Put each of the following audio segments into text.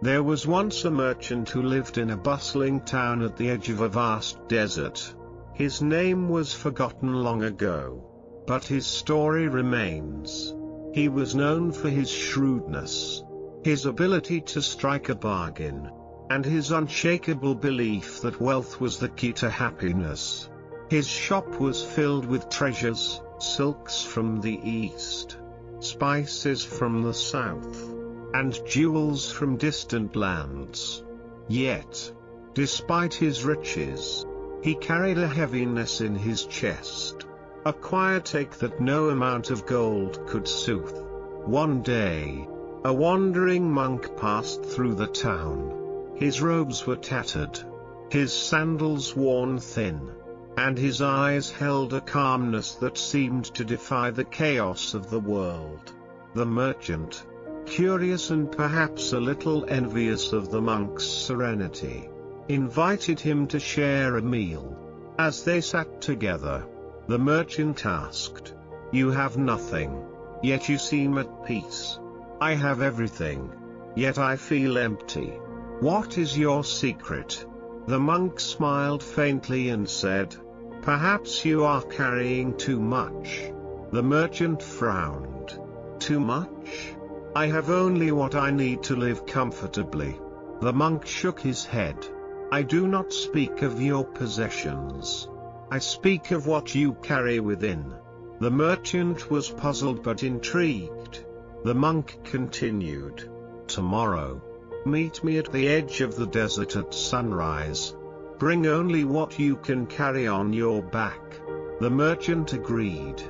There was once a merchant who lived in a bustling town at the edge of a vast desert. His name was forgotten long ago, but his story remains. He was known for his shrewdness, his ability to strike a bargain, and his unshakable belief that wealth was the key to happiness. His shop was filled with treasures, silks from the east, spices from the south, and jewels from distant lands. Yet, despite his riches, he carried a heaviness in his chest, a quiet ache that no amount of gold could soothe. One day, a wandering monk passed through the town. His robes were tattered, his sandals worn thin, and his eyes held a calmness that seemed to defy the chaos of the world. The merchant, curious and perhaps a little envious of the monk's serenity, invited him to share a meal. As they sat together, the merchant asked, "You have nothing, yet you seem at peace. I have everything, yet I feel empty. What is your secret?" The monk smiled faintly and said, "Perhaps you are carrying too much." The merchant frowned. "Too much? I have only what I need to live comfortably." The monk shook his head. "I do not speak of your possessions. I speak of what you carry within." The merchant was puzzled but intrigued. The monk continued, "Tomorrow, meet me at the edge of the desert at sunrise. Bring only what you can carry on your back." The merchant agreed,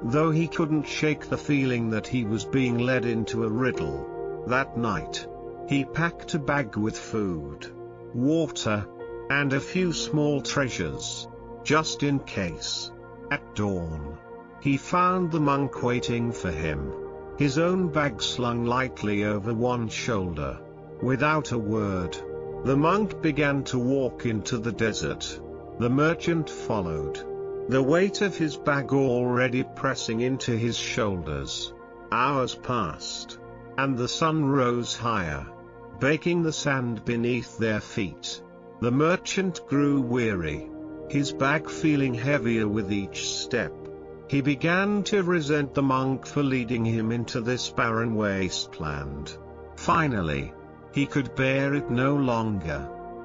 though he couldn't shake the feeling that he was being led into a riddle. That night, he packed a bag with food, water, and a few small treasures, just in case. At dawn, he found the monk waiting for him, his own bag slung lightly over one shoulder. Without a word, the monk began to walk into the desert. The merchant followed, the weight of his bag already pressing into his shoulders. Hours passed, and the sun rose higher, baking the sand beneath their feet. The merchant grew weary, his bag feeling heavier with each step. He began to resent the monk for leading him into this barren wasteland. Finally, he could bear it no longer.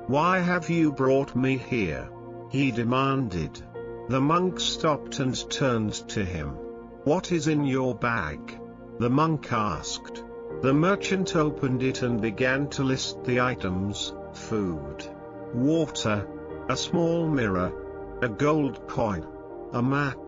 "Why have you brought me here?" he demanded. The monk stopped and turned to him. "What is in your bag?" the monk asked. The merchant opened it and began to list the items: food, water, a small mirror, a gold coin, a map.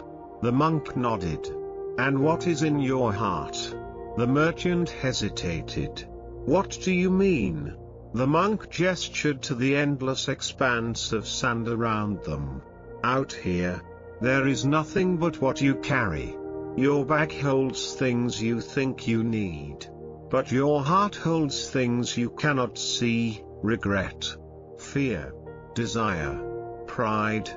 The monk nodded. "And what is in your heart?" The merchant hesitated. "What do you mean?" The monk gestured to the endless expanse of sand around them. "Out here, there is nothing but what you carry. Your bag holds things you think you need, but your heart holds things you cannot see: regret, fear, desire, pride.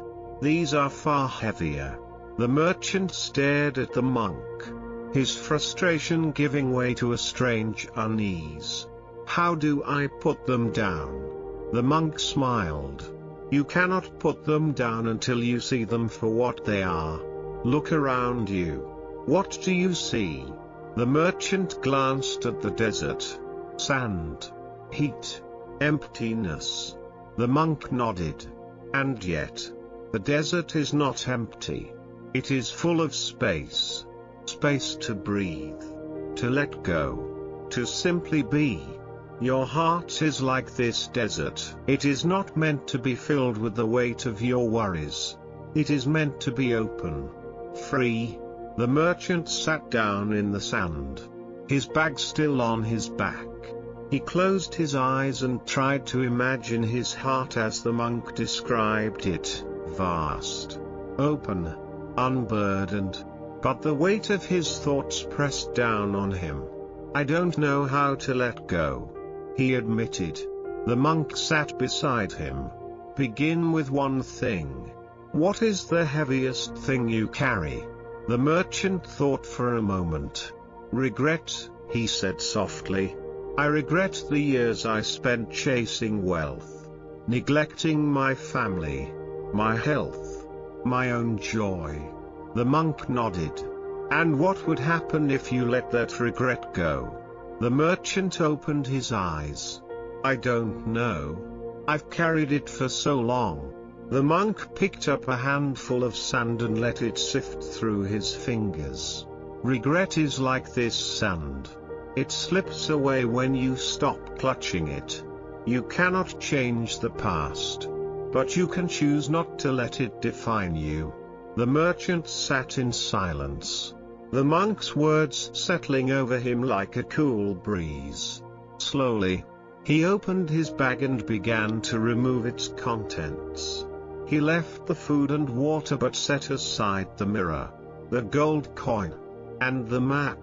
These are far heavier." The merchant stared at the monk, his frustration giving way to a strange unease. "How do I put them down?" The monk smiled. "You cannot put them down until you see them for what they are. Look around you. What do you see?" The merchant glanced at the desert. "Sand, heat, emptiness." The monk nodded. "And yet, the desert is not empty. It is full of space. Space to breathe, to let go, to simply be. Your heart is like this desert. It is not meant to be filled with the weight of your worries. It is meant to be open, free." The merchant sat down in the sand, his bag still on his back. He closed his eyes and tried to imagine his heart as the monk described it: vast, open, unburdened. But the weight of his thoughts pressed down on him. "I don't know how to let go," he admitted. The monk sat beside him. "Begin with one thing. What is the heaviest thing you carry?" The merchant thought for a moment. "Regret," he said softly. I regret the years I spent chasing wealth, neglecting my family, my health, my own joy. The monk nodded. And what would happen if you let that regret go? The merchant opened his eyes. I don't know. I've carried it for so long. The monk picked up a handful of sand and let it sift through his fingers. Regret is like this sand. It slips away when you stop clutching it. You cannot change the past, but you can choose not to let it define you. The merchant sat in silence, the monk's words settling over him like a cool breeze. Slowly, he opened his bag and began to remove its contents. He left the food and water but set aside the mirror, the gold coin, and the map.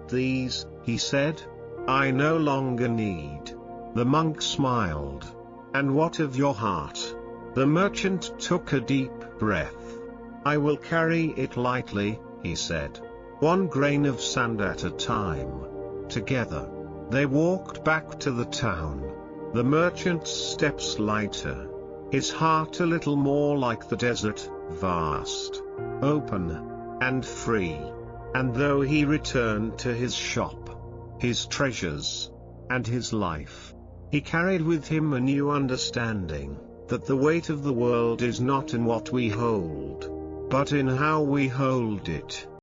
These, he said, I no longer need. The monk smiled. And what of your heart? The merchant took a deep breath. I will carry it lightly, he said. One grain of sand at a time. Together, they walked back to the town. The merchant's steps lighter, his heart a little more like the desert, vast, open, and free. And though he returned to his shop, his treasures, and his life, he carried with him a new understanding, that the weight of the world is not in what we hold, but in how we hold it.